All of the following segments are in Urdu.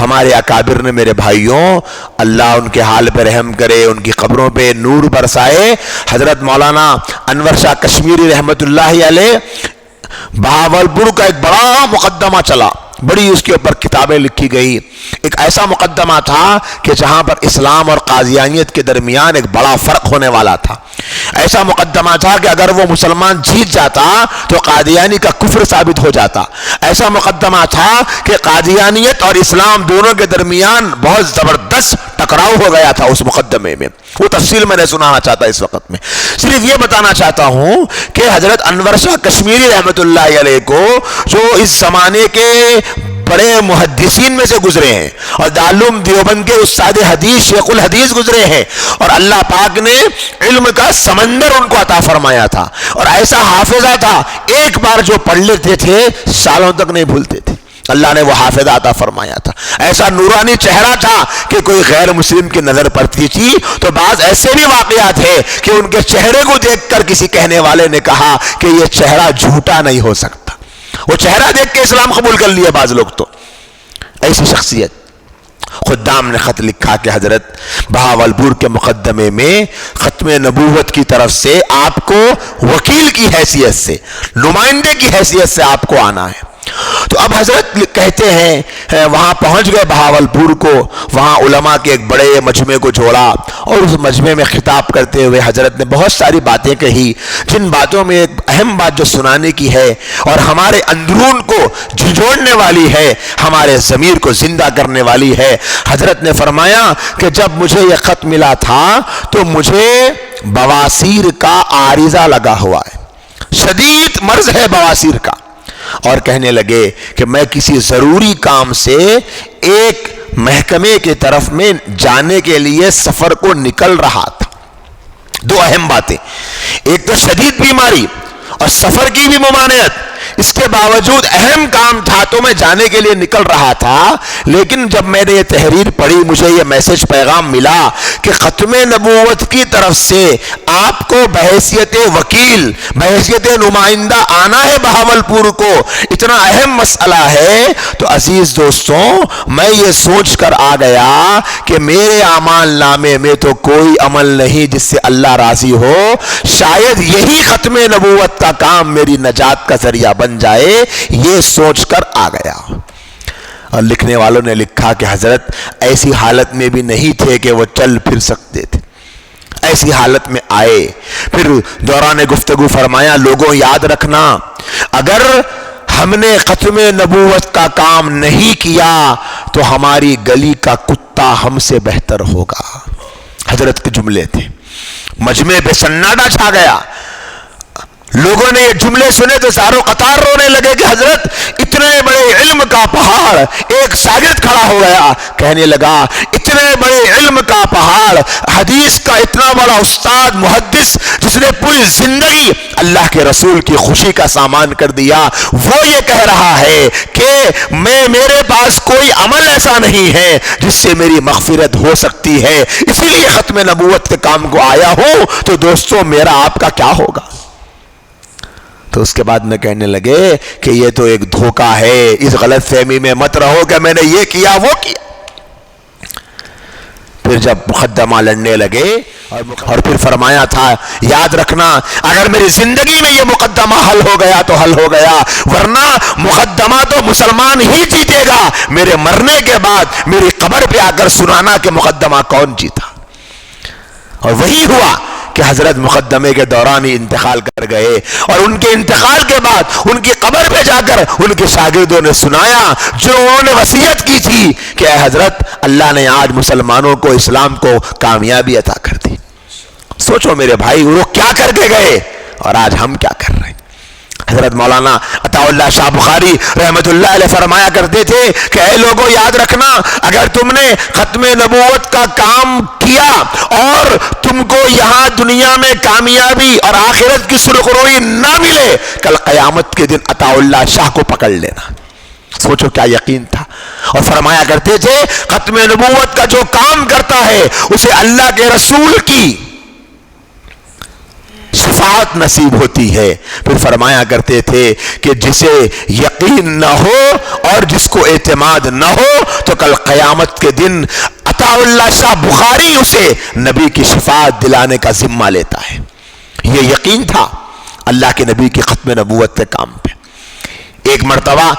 ہمارے اکابر نے میرے بھائیوں، اللہ ان کے حال پہ رحم کرے، ان کی قبروں پہ نور برسائے، حضرت مولانا انور شاہ کشمیری رحمت اللہ علیہ بہاولپور کا ایک بڑا مقدمہ چلا، بڑی اس کے اوپر کتابیں لکھی گئی۔ ایک ایسا مقدمہ تھا کہ جہاں پر اسلام اور قادیانیت کے درمیان ایک بڑا فرق ہونے والا تھا۔ ایسا مقدمہ تھا کہ اگر وہ مسلمان جیت جاتا تو قادیانی کا کفر ثابت ہو جاتا۔ ایسا مقدمہ تھا کہ قادیانیت اور اسلام دونوں کے درمیان بہت زبردست ٹکراؤ ہو گیا تھا اس مقدمے میں۔ وہ تفصیل میں نے سنانا چاہتا اس وقت میں، صرف یہ بتانا چاہتا ہوں کہ حضرت انور شاہ کشمیری رحمت اللہ علیہ کو، جو اس زمانے کے بڑے محدثین میں سے گزرے ہیں اور دارالعلوم دیوبند کے استاد حدیث شیخ الحدیث گزرے ہیں، اور اللہ پاک نے علم کا سمندر ان کو عطا فرمایا تھا، اور ایسا حافظہ تھا ایک بار جو پڑھ لیتے تھے سالوں تک نہیں بھولتے تھے، اللہ نے وہ حافظہ عطا فرمایا تھا۔ ایسا نورانی چہرہ تھا کہ کوئی غیر مسلم کی نظر پڑتی تھی تو بعض ایسے بھی واقعات ہیں کہ ان کے چہرے کو دیکھ کر کسی کہنے والے نے کہا کہ یہ چہرہ جھوٹا نہیں ہو سکتا، وہ چہرہ دیکھ کے اسلام قبول کر لیا بعض لوگ۔ تو ایسی شخصیت، خدام نے خط لکھا کہ حضرت بہاولپور کے مقدمے میں ختم نبوت کی طرف سے آپ کو وکیل کی حیثیت سے، نمائندے کی حیثیت سے آپ کو آنا ہے۔ تو اب حضرت کہتے ہیں وہاں پہنچ گئے بہاولپور کو، وہاں علماء کے ایک بڑے مجمع کو جوڑا، اور اس مجمع میں خطاب کرتے ہوئے حضرت نے بہت ساری باتیں کہی، جن باتوں میں ایک اہم بات جو سنانے کی ہے اور ہمارے اندرون کو جھنجھوڑنے والی ہے، ہمارے ضمیر کو زندہ کرنے والی ہے۔ حضرت نے فرمایا کہ جب مجھے یہ خط ملا تھا تو مجھے بواسیر کا عارضہ لگا ہوا ہے، شدید مرض ہے بواسیر کا، اور کہنے لگے کہ میں کسی ضروری کام سے ایک محکمے کی طرف میں جانے کے لیے سفر کو نکل رہا تھا۔ دو اہم باتیں، ایک تو شدید بیماری اور سفر کی بھی ممانعت، اس کے باوجود اہم کام تھا تو میں جانے کے لیے نکل رہا تھا، لیکن جب میں نے یہ تحریر پڑھی مجھے یہ میسج پیغام ملا کہ ختم نبوت کی طرف سے آپ کو بحیثیت وکیل، بحیثیت نمائندہ آنا ہے بہاولپور کو، اتنا اہم مسئلہ ہے، تو عزیز دوستوں میں یہ سوچ کر آ گیا کہ میرے اعمال نامے میں تو کوئی عمل نہیں جس سے اللہ راضی ہو، شاید یہی ختم نبوت کا کام میری نجات کا ذریعہ بن جائے، یہ سوچ کر آ گیا۔ اور لکھنے والوں نے لکھا کہ حضرت ایسی حالت میں بھی نہیں تھے کہ وہ چل پھر سکتے تھے، ایسی حالت میں آئے، پھر دوران گفتگو فرمایا لوگوں یاد رکھنا اگر ہم نے ختم نبوت کا کام نہیں کیا تو ہماری گلی کا کتا ہم سے بہتر ہوگا۔ حضرت کے جملے تھے، مجمع پہ سناٹا چھا گیا، لوگوں نے یہ جملے سنے تو ساروں قطار رونے لگے کہ حضرت اتنے بڑے علم کا پہاڑ، ایک شاگرد کھڑا ہو گیا کہنے لگا اتنے بڑے علم کا پہاڑ، حدیث کا اتنا بڑا استاد محدث جس نے پوری زندگی اللہ کے رسول کی خوشی کا سامان کر دیا، وہ یہ کہہ رہا ہے کہ میرے پاس کوئی عمل ایسا نہیں ہے جس سے میری مغفرت ہو سکتی ہے، اسی لیے ختم نبوت کے کام کو آیا ہوں، تو دوستوں میرا آپ کا کیا ہوگا؟ تو اس کے بعد میں کہنے لگے کہ یہ تو ایک دھوکہ ہے، اس غلط فہمی میں مت رہو کہ میں نے یہ کیا وہ کیا۔ پھر جب مقدمہ لڑنے لگے اور پھر فرمایا تھا یاد رکھنا اگر میری زندگی میں یہ مقدمہ حل ہو گیا تو حل ہو گیا، ورنہ مقدمہ تو مسلمان ہی جیتے گا، میرے مرنے کے بعد میری قبر پہ آ کر سنانا کہ مقدمہ کون جیتا۔ اور وہی ہوا کہ حضرت مقدمے کے دوران ہی انتقال کر گئے، اور ان کے انتقال کے بعد ان کی قبر پہ جا کر ان کے شاگردوں نے سنایا جو انہوں نے وصیت کی تھی کہ اے حضرت اللہ نے آج مسلمانوں کو، اسلام کو کامیابی عطا کر دی۔ سوچو میرے بھائی وہ کیا کر کے گئے اور آج ہم کیا کر رہے ہیں۔ حضرت مولانا عطا اللہ شاہ بخاری رحمت اللہ علیہ فرمایا کرتے تھے کہ اے لوگوں یاد رکھنا اگر تم نے ختم نبوت کا کام کیا اور تم کو یہاں دنیا میں کامیابی اور آخرت کی سرخروئی نہ ملے، کل قیامت کے دن عطا اللہ شاہ کو پکڑ لینا۔ سوچو کیا یقین تھا۔ اور فرمایا کرتے تھے ختم نبوت کا جو کام کرتا ہے اسے اللہ کے رسول کی شفاعت نصیب ہوتی ہے۔ پھر فرمایا کرتے تھے کہ جسے یقین نہ ہو اور جس کو اعتماد نہ ہو تو کل قیامت کے دن عطا اللہ شاہ بخاری اسے نبی کی شفاعت دلانے کا ذمہ لیتا ہے۔ یہ یقین تھا اللہ کے نبی کی ختم نبوت کے کام پہ۔ ایک مرتبہ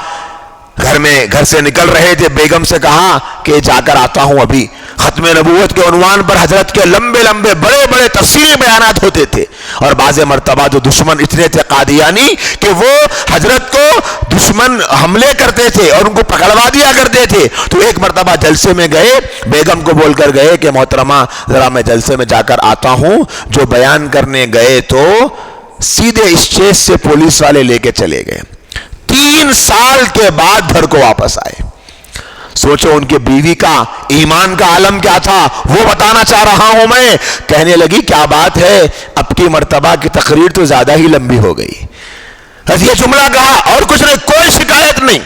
گھر سے نکل رہے تھے، بیگم سے کہا کہ جا کر آتا ہوں ابھی۔ ختم نبوت کے عنوان پر حضرت کے لمبے لمبے بڑے بڑے تفصیلی بیانات ہوتے تھے، اور بعض مرتبہ تو دشمن اتنے تھے قادیانی کہ وہ حضرت کو دشمن حملے کرتے تھے اور ان کو پکڑوا دیا کرتے تھے۔ تو ایک مرتبہ جلسے میں گئے، بیگم کو بول کر گئے کہ محترمہ ذرا میں جلسے میں جا کر آتا ہوں۔ جو بیان کرنے گئے تو سیدھے اسٹیج سے پولیس والے لے کے چلے گئے۔ 3 سال کے بعد گھر کو واپس آئے۔ سوچو ان کے بیوی کا ایمان کا عالم کیا تھا، وہ بتانا چاہ رہا ہوں میں۔ کہنے لگی کیا بات ہے، اب کی مرتبہ کی تقریر تو زیادہ ہی لمبی ہو گئی۔ یہ جملہ کہا اور کچھ نہیں، کوئی شکایت نہیں۔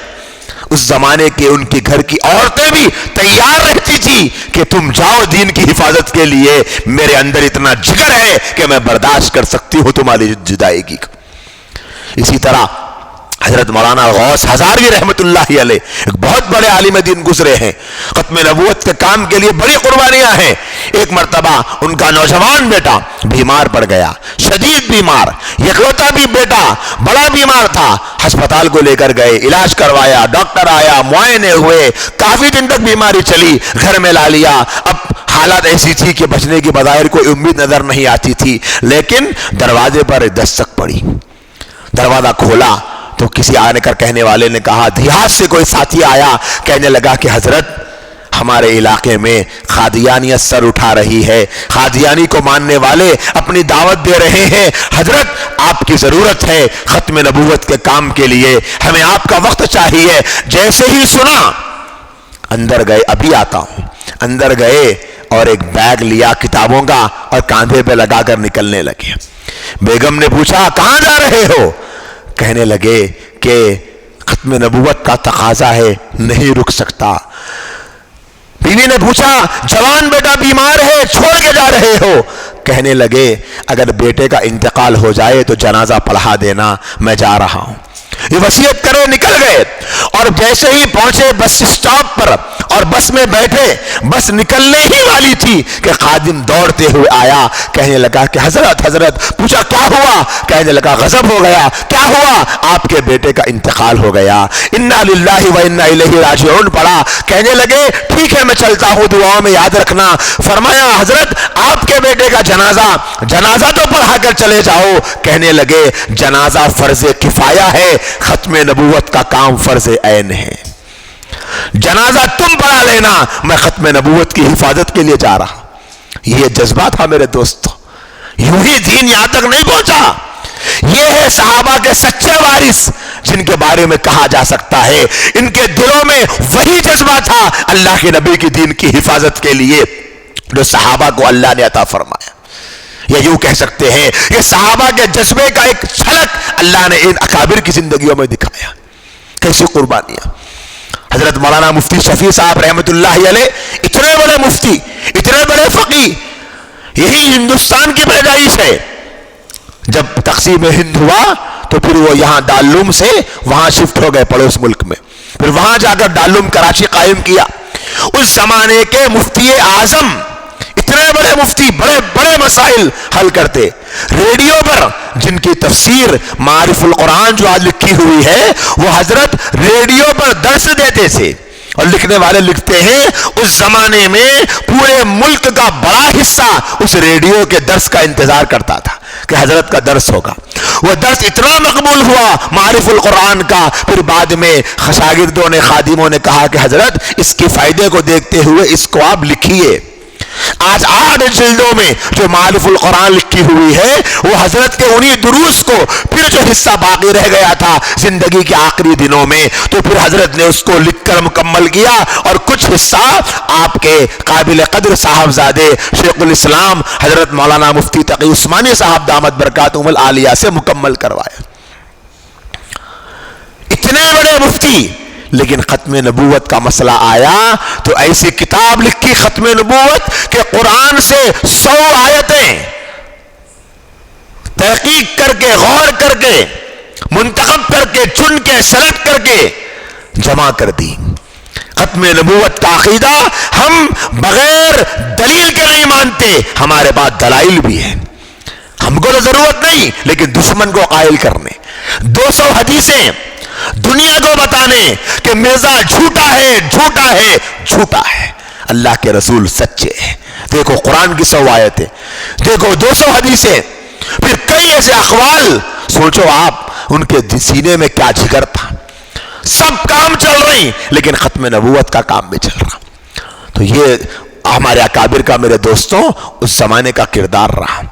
اس زمانے کے ان کے گھر کی عورتیں بھی تیار رہتی تھی کہ تم جاؤ دین کی حفاظت کے لیے، میرے اندر اتنا جگر ہے کہ میں برداشت کر سکتی ہوں تمہاری جدائیگی کو۔ اسی طرح حضرت مولانا غوث ہزاروی رحمت اللہ علیہ ایک بہت بڑے عالم دین گزرے ہیں، ختم نبوت کے کام کے لیے بڑی قربانیاں ہیں۔ ایک مرتبہ ان کا نوجوان بیٹا بیمار پڑ گیا، شدید بیمار، یکلوتا بھی بیٹا بڑا بیمار تھا۔ ہسپتال کو لے کر گئے، علاج کروایا، ڈاکٹر آیا، معائنے ہوئے، کافی دن تک بیماری چلی، گھر میں لا لیا۔ اب حالت ایسی تھی کہ بچنے کی بظاہر کوئی امید نظر نہیں آتی تھی، لیکن دروازے پر دستک پڑی۔ دروازہ کھولا تو کسی آنے کر کہنے والے نے کہا، دیہات سے کوئی ساتھی آیا، کہنے لگا کہ حضرت ہمارے علاقے میں قادیانیت سر اٹھا رہی ہے، قادیانی کو ماننے والے اپنی دعوت دے رہے ہیں، حضرت آپ کی ضرورت ہے ختم نبوت کے کام کے لیے، ہمیں آپ کا وقت چاہیے۔ جیسے ہی سنا اندر گئے، ابھی آتا ہوں، اندر گئے اور ایک بیگ لیا کتابوں کا اور کاندھے پہ لگا کر نکلنے لگے۔ بیگم نے پوچھا کہاں جا رہے ہو؟ کہنے لگے کہ ختم نبوت کا تقاضا ہے، نہیں رک سکتا۔ بیوی نے پوچھا جوان بیٹا بیمار ہے، چھوڑ کے جا رہے ہو؟ کہنے لگے اگر بیٹے کا انتقال ہو جائے تو جنازہ پڑھا دینا، میں جا رہا ہوں۔ یہ وصیت کرے نکل گئے، اور جیسے ہی پہنچے بس اسٹاپ پر اور بس میں بیٹھے، بس نکلنے ہی والی تھی کہ خادم دوڑتے ہوئے آیا، کہنے لگا کہ حضرت پوچھا کیا ہوا؟ کہنے لگا غضب ہو گیا۔ کیا ہوا؟ آپ کے بیٹے کا انتقال ہو گیا۔ انا للہ و انا الیہ راجعون پڑھا۔ کہنے لگے ٹھیک ہے میں چلتا ہوں، دعاؤں میں یاد رکھنا۔ فرمایا حضرت آپ کے بیٹے کا جنازہ تو پڑھا کر چلے جاؤ۔ کہنے لگے جنازہ فرض کفایہ ہے، ختم نبوت کا کام فرض عین ہے۔ جنازہ تم پڑھا لینا، میں ختم نبوت کی حفاظت کے لیے جا رہا۔ یہ جذبہ تھا میرے دوستو، یوں ہی دین یہاں تک نہیں پہنچا۔ یہ ہے صحابہ کے سچے وارث جن کے بارے میں کہا جا سکتا ہے ان کے دلوں میں وہی جذبہ تھا اللہ کے نبی کی دین کی حفاظت کے لیے جو صحابہ کو اللہ نے عطا فرمایا۔ یا یوں کہہ سکتے ہیں یہ صحابہ کے جذبے کا ایک جھلک اللہ نے ان اکابر کی زندگیوں میں دکھایا۔ کیسی قربانیاں۔ حضرت مولانا مفتی شفیع صاحب رحمت اللہ علیہ اتنے بڑے مفتی، اتنے بڑے فقیہ، یہی ہندوستان کی پیدائش ہے۔ جب تقسیم ہند ہوا تو پھر وہ یہاں دارالعلوم سے وہاں شفٹ ہو گئے پڑوس ملک میں، پھر وہاں جا کر دارالعلوم کراچی قائم کیا۔ اس زمانے کے مفتی اعظم، اتنے بڑے مفتی، بڑے بڑے مسائل حل کرتے، ریڈیو پر جن کی تفسیر معارف القرآن جو آج لکھی ہوئی ہے وہ حضرت ریڈیو پر درس دیتے تھے، اور لکھنے والے لکھتے ہیں اس زمانے میں پورے ملک کا بڑا حصہ اس ریڈیو کے درس کا انتظار کرتا تھا کہ حضرت کا درس ہوگا۔ وہ درس اتنا مقبول ہوا معارف القرآن کا، پھر بعد میں شاگردوں نے، خادموں نے کہا کہ حضرت اس کے فائدے کو دیکھتے ہوئے اس کو آپ لکھیے۔ آج 8 جلدوں میں جو معارف القرآن لکھی ہوئی ہے وہ حضرت کے انہی دروس کو پھر جو حصہ باقی رہ گیا تھا زندگی کے آخری دنوں میں تو پھر حضرت نے اس کو لکھ کر مکمل کیا، اور کچھ حصہ آپ کے قابل قدر صاحبزادے شیخ الاسلام حضرت مولانا مفتی تقی عثمانی صاحب دامت برکاتہم العالیہ سے مکمل کروایا۔ اتنے بڑے مفتی، لیکن ختم نبوت کا مسئلہ آیا تو ایسی کتاب لکھی ختم نبوت کہ قرآن سے 100 آیتیں تحقیق کر کے، غور کر کے، منتخب کر کے، چن کے، سلیکٹ کر کے جمع کر دی۔ ختم نبوت کا عقیدہ ہم بغیر دلیل کے نہیں مانتے، ہمارے پاس دلائل بھی ہیں، ہم کو تو ضرورت نہیں لیکن دشمن کو قائل کرنے، 200 حدیثیں دنیا کو بتانے کہ مرزا جھوٹا ہے، جھوٹا ہے، جھوٹا ہے، اللہ کے رسول سچے ہیں۔ دیکھو قرآن کی 100 آیتیں، دیکھو 200 حدیثیں، پھر کئی ایسے اقوال، سوچو آپ ان کے سینے میں کیا جگر تھا۔ سب کام چل رہی لیکن ختم نبوت کا کام بھی چل رہا۔ تو یہ ہمارے اکابر کا، میرے دوستوں، اس زمانے کا کردار رہا۔